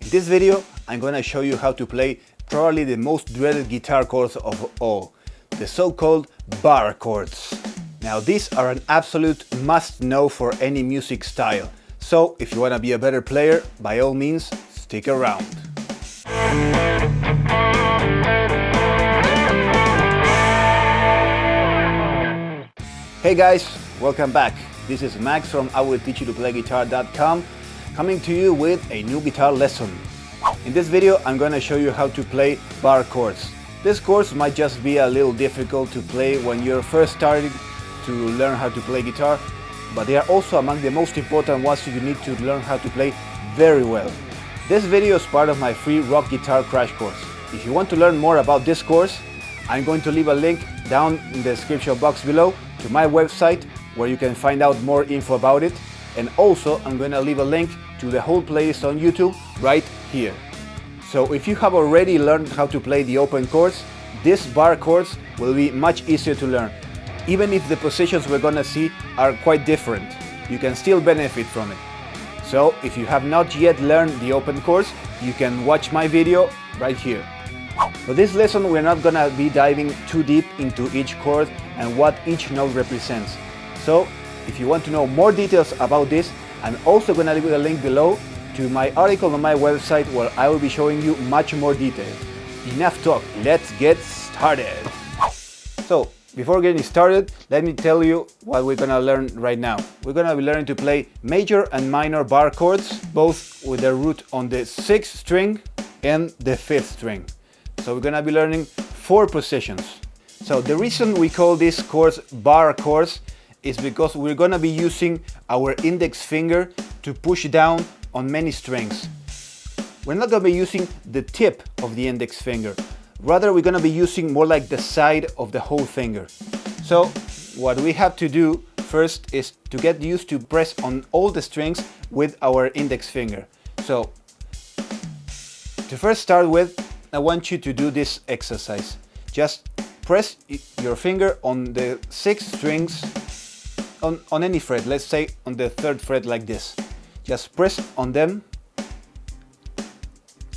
In this video, I'm gonna show you how to play probably the most dreaded guitar chords of all, the so-called bar chords. Now these are an absolute must-know for any music style, so if you wanna be a better player, by all means, stick around. Hey guys, welcome back. This is Max from IWillTeachYouToPlayGuitar.com, coming to you with a new guitar lesson. In this video, I'm going to show you how to play bar chords. These chords might just be a little difficult to play when you're first starting to learn how to play guitar, but they are also among the most important ones you need to learn how to play very well. This video is part of my free rock guitar crash course. If you want to learn more about this course, I'm going to leave a link down in the description box below to my website where you can find out more info about it, and also I'm going to leave a link to the whole playlist on YouTube right here. So if you have already learned how to play the open chords, these bar chords will be much easier to learn. Even if the positions we're going to see are quite different, you can still benefit from it. So if you have not yet learned the open chords, you can watch my video right here. For this lesson, we're not gonna be diving too deep into each chord and what each note represents. So if you want to know more details about this, I'm also gonna leave a link below to my article on my website where I will be showing you much more detail. Enough talk, let's get started. So before getting started, let me tell you what we're gonna learn right now. We're gonna be learning to play major and minor bar chords, both with their root on the 6th string and the 5th string. So we're gonna be learning 4 positions. So the reason we call these chords bar chords is because we're gonna be using our index finger to push down on many strings. We're not gonna be using the tip of the index finger. Rather, we're gonna be using more like the side of the whole finger. So what we have to do first is to get used to press on all the strings with our index finger. So to first start with, I want you to do this exercise. Just press your finger on the 6 strings on any fret, let's say on the 3rd fret like this. Just press on them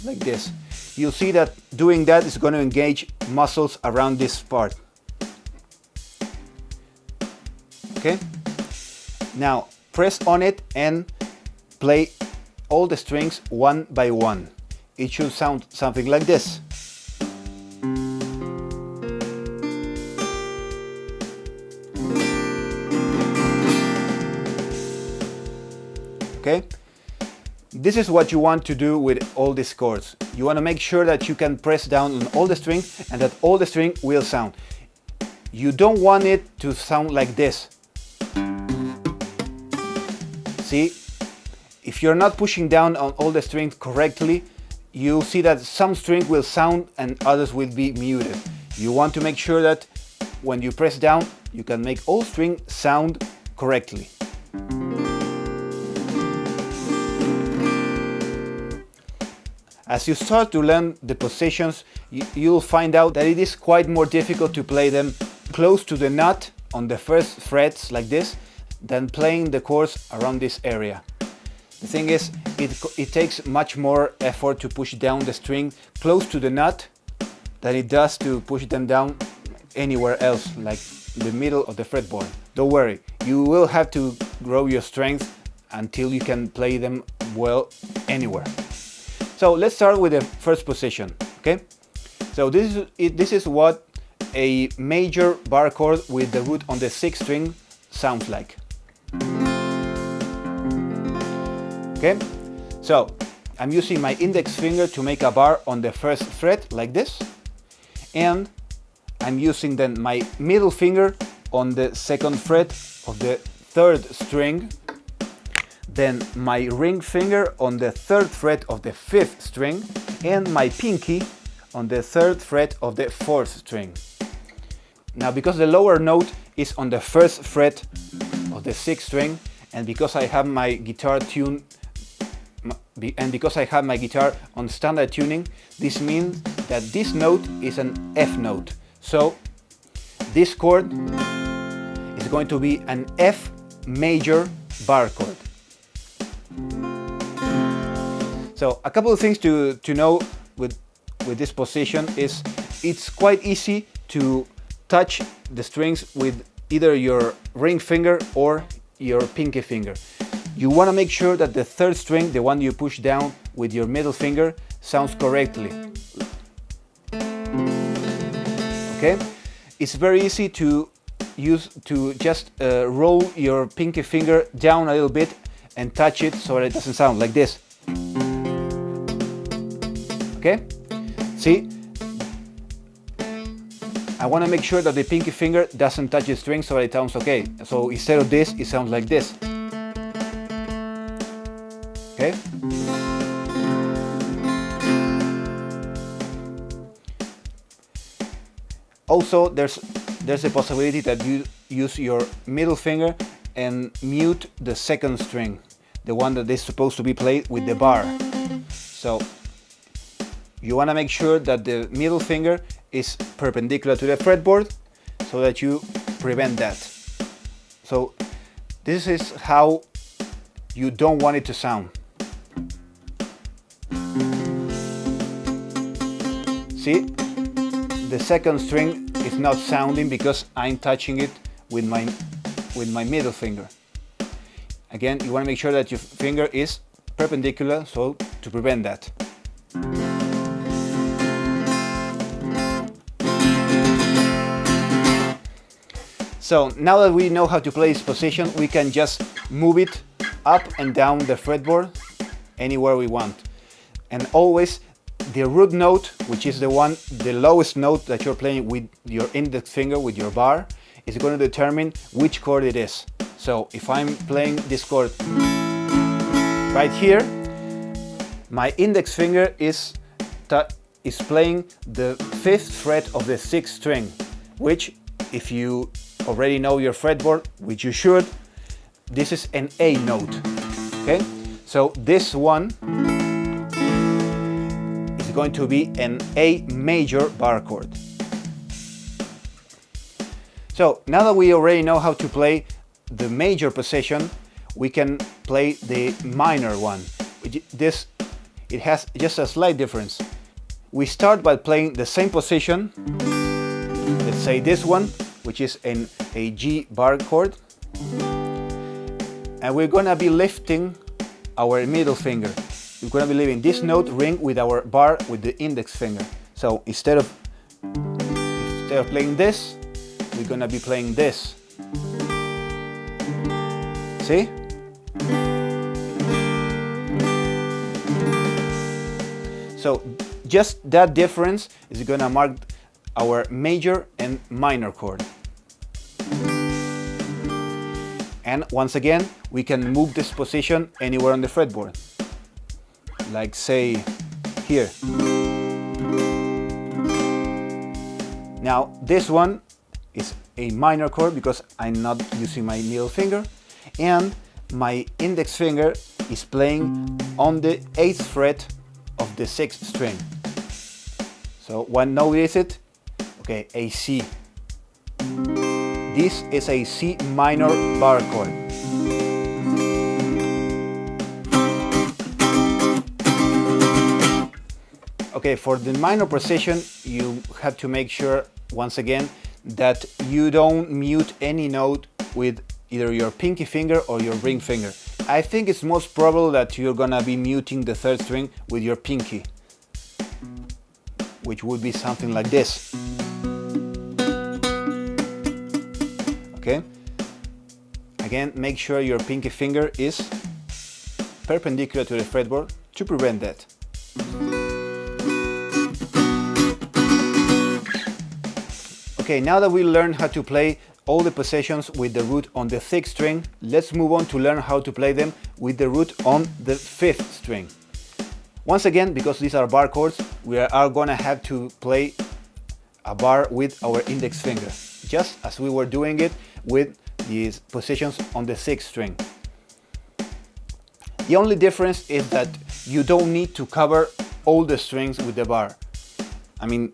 like this. You'll see that doing that is going to engage muscles around this part. Okay? Now press on it and play all the strings one by one. It should sound something like this. Okay? This is what you want to do with all these chords. You want to make sure that you can press down on all the strings and that all the string will sound. You don't want it to sound like this. See? If you're not pushing down on all the strings correctly, you'll see that some strings will sound and others will be muted. You want to make sure that when you press down, you can make all strings sound correctly. As you start to learn the positions, you'll find out that it is quite more difficult to play them close to the nut on the 1st frets like this than playing the chords around this area. The thing is, it takes much more effort to push down the string close to the nut than it does to push them down anywhere else, like the middle of the fretboard. Don't worry, you will have to grow your strength until you can play them well anywhere. So let's start with the first position, okay? So this is what a major bar chord with the root on the 6th string sounds like. Okay, so I'm using my index finger to make a bar on the 1st fret like this, and I'm using then my middle finger on the 2nd fret of the 3rd string, then my ring finger on the 3rd fret of the 5th string, and my pinky on the 3rd fret of the 4th string. Now because the lower note is on the 1st fret of the 6th string, and because I have my guitar tuned and because I have my guitar on standard tuning, this means that this note is an F note. So this chord is going to be an F major bar chord. So a couple of things to know with this position is it's quite easy to touch the strings with either your ring finger or your pinky finger. You want to make sure that the third string, the one you push down with your middle finger, sounds correctly. Okay? It's very easy to just roll your pinky finger down a little bit and touch it so that it doesn't sound like this. Okay? See? I want to make sure that the pinky finger doesn't touch the string so that it sounds okay. So instead of this, it sounds like this. Okay? Also, there's a possibility that you use your middle finger and mute the second string, the one that is supposed to be played with the bar. So you want to make sure that the middle finger is perpendicular to the fretboard so that you prevent that. So this is how you don't want it to sound. See? The second string is not sounding because I'm touching it with my middle finger. Again, you want to make sure that your finger is perpendicular, so to prevent that. So now that we know how to play this position, we can just move it up and down the fretboard anywhere we want. And always the root note, which is the lowest note that you're playing with your index finger, with your bar, is going to determine which chord it is. So if I'm playing this chord right here, my index finger is playing the 5th fret of the 6th string, which, if you already know your fretboard, which you should, this is an A note. Okay, so this one is going to be an A major bar chord. So now that we already know how to play the major position, we can play the minor one. It has just a slight difference. We start by playing the same position. Let's say this one, which is a G bar chord, and we're gonna be lifting our middle finger. We're gonna be leaving this note ring with our bar with the index finger. So instead of playing this, we're gonna be playing this. See? So just that difference is gonna mark our major and minor chord. And once again, we can move this position anywhere on the fretboard. Like say here. Now this one is a minor chord because I'm not using my middle finger, and my index finger is playing on the 8th fret of the 6th string. So what note is it? Okay, a C. This is a C minor bar chord. Okay, for the minor position, you have to make sure, once again, that you don't mute any note with either your pinky finger or your ring finger. I think it's most probable that you're gonna be muting the 3rd string with your pinky, which would be something like this. Okay? Again, make sure your pinky finger is perpendicular to the fretboard to prevent that. Okay, now that we learned how to play all the positions with the root on the 6th string, let's move on to learn how to play them with the root on the 5th string. Once again, because these are bar chords, we are gonna have to play a bar with our index finger, just as we were doing it with these positions on the 6th string. The only difference is that you don't need to cover all the strings with the bar. I mean,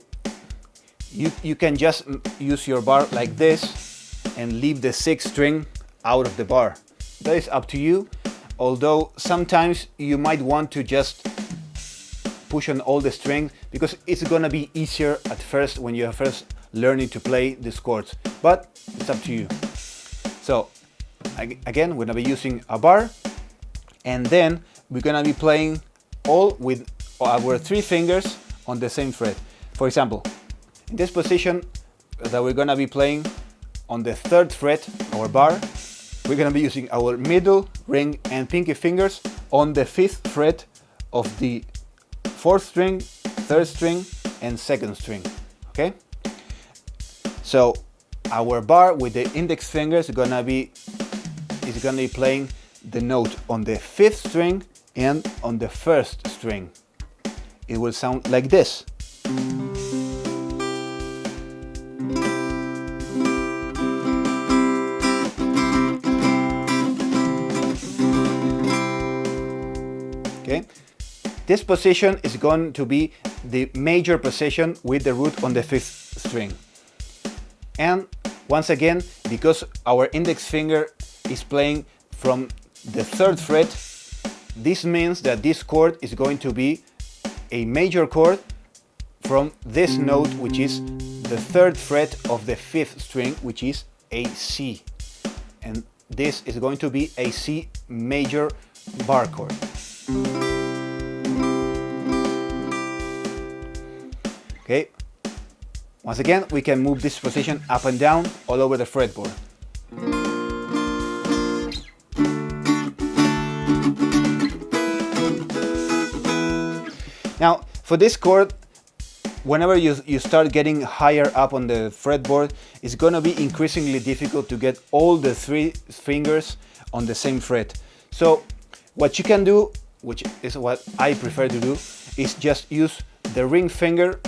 you can just use your bar like this and leave the 6th string out of the bar. That is up to you, although sometimes you might want to just push on all the strings because it's gonna be easier at first when you're first learning to play these chords, but it's up to you. So again, we're gonna be using a bar, and then we're gonna be playing all with our 3 fingers on the same fret. For example, in this position that we're gonna be playing on the 3rd fret, our bar, we're gonna be using our middle, ring, and pinky fingers on the 5th fret of the 4th string, 3rd string, and 2nd string. Okay? So our bar with the index fingers is gonna be playing the note on the 5th string and on the 1st string. It will sound like this. Okay, this position is going to be the major position with the root on the 5th string. And once again, because our index finger is playing from the 3rd fret, this means that this chord is going to be a major chord from this note, which is the 3rd fret of the 5th string, which is a C. And this is going to be a C major bar chord. Okay, once again, we can move this position up and down all over the fretboard. Now, for this chord, whenever you start getting higher up on the fretboard, it's gonna be increasingly difficult to get all the 3 fingers on the same fret. So what you can do, which is what I prefer to do, is just use the ring finger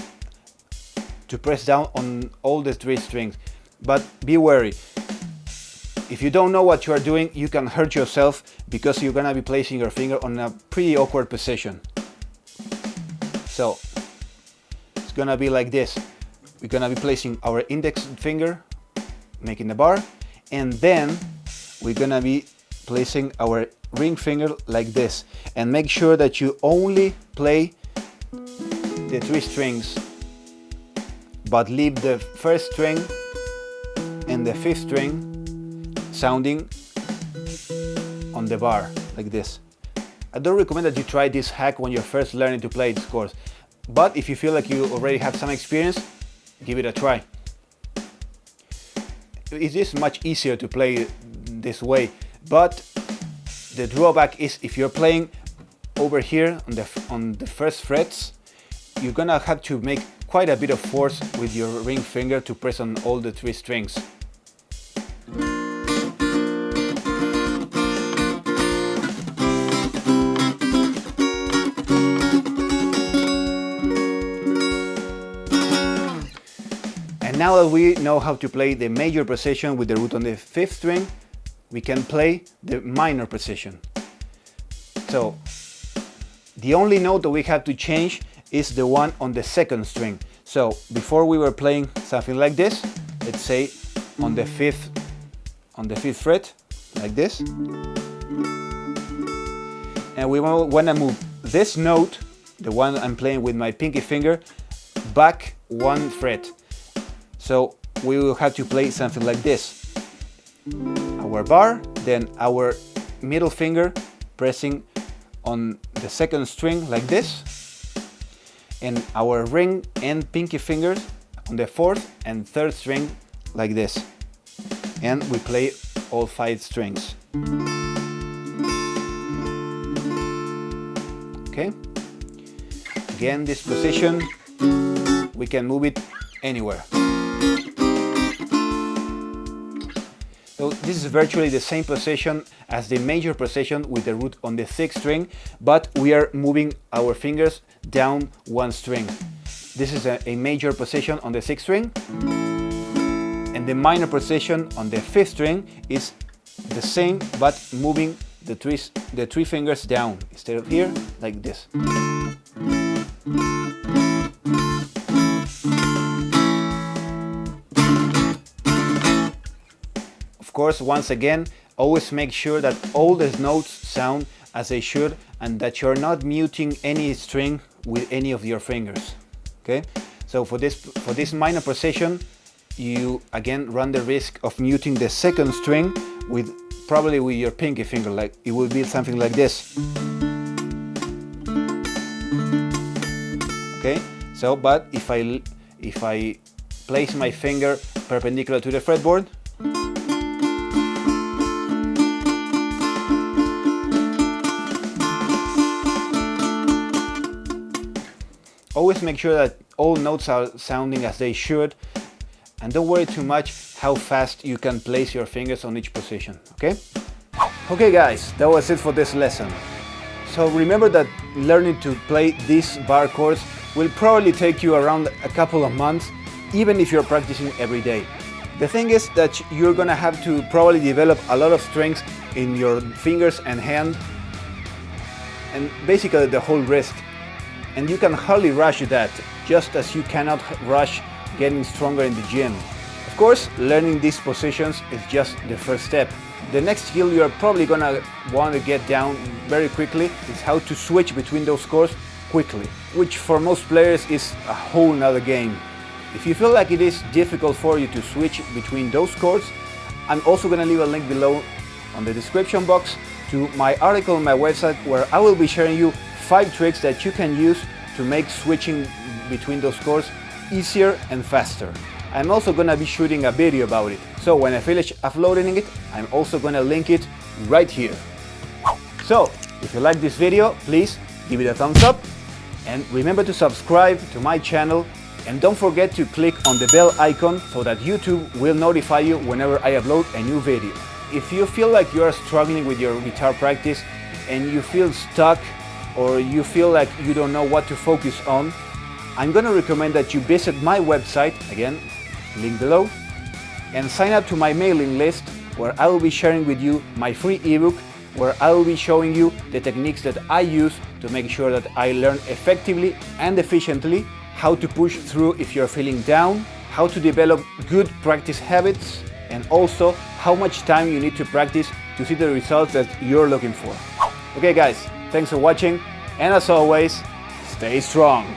to press down on all the 3 strings. But be wary. If you don't know what you are doing, you can hurt yourself because you're gonna be placing your finger on a pretty awkward position. So it's gonna be like this. We're gonna be placing our index finger, making the bar, and then we're gonna be placing our ring finger like this. And make sure that you only play the 3 strings, but leave the 1st string and the 5th string sounding on the bar like this. I don't recommend that you try this hack when you're first learning to play these chords, but if you feel like you already have some experience, give it a try. It is much easier to play this way, but the drawback is if you're playing over here on the 1st frets, you're gonna have to make quite a bit of force with your ring finger to press on all the 3 strings. And now that we know how to play the major position with the root on the 5th string, we can play the minor position. So the only note that we have to change is the one on the 2nd string. So before we were playing something like this, let's say on the 5th fret, like this. And we want to move this note, the one I'm playing with my pinky finger, back 1 fret. So we will have to play something like this. Our bar, then our middle finger pressing on the 2nd string like this, and our ring and pinky fingers on the 4th and 3rd string like this, and we play all 5 strings. Okay, again, this position we can move it anywhere. So this is virtually the same position as the major position with the root on the 6th string, but we are moving our fingers down 1 string. This is a major position on the 6th string, and the minor position on the 5th string is the same, but moving the 3 fingers down instead of here, like this. Of course, once again, always make sure that all the notes sound as they should and that you're not muting any string with any of your fingers. Okay, so for this minor precision, you again run the risk of muting the second string with probably with your pinky finger, like it will be something like this. Okay, so but if I place my finger perpendicular to the fretboard, always make sure that all notes are sounding as they should, and don't worry too much how fast you can place your fingers on each position, okay? Okay guys, that was it for this lesson. So remember that learning to play these bar chords will probably take you around a couple of months, even if you're practicing every day. The thing is that you're gonna have to probably develop a lot of strength in your fingers and hand, and basically the whole wrist. And you can hardly rush that, just as you cannot rush getting stronger in the gym. Of course, learning these positions is just the first step. The next skill you're probably gonna want to get down very quickly is how to switch between those chords quickly, which for most players is a whole nother game. If you feel like it is difficult for you to switch between those chords, I'm also gonna leave a link below on the description box to my article on my website, where I will be sharing you 5 tricks that you can use to make switching between those chords easier and faster. I'm also gonna be shooting a video about it, so when I finish uploading it, I'm also gonna link it right here. So, if you like this video, please give it a thumbs up, and remember to subscribe to my channel, and don't forget to click on the bell icon so that YouTube will notify you whenever I upload a new video. If you feel like you are struggling with your guitar practice and you feel stuck, or you feel like you don't know what to focus on, I'm gonna recommend that you visit my website, again, link below, and sign up to my mailing list, where I will be sharing with you my free ebook, where I will be showing you the techniques that I use to make sure that I learn effectively and efficiently how to push through if you're feeling down, how to develop good practice habits, and also how much time you need to practice to see the results that you're looking for. Okay guys, thanks for watching, and as always, stay strong.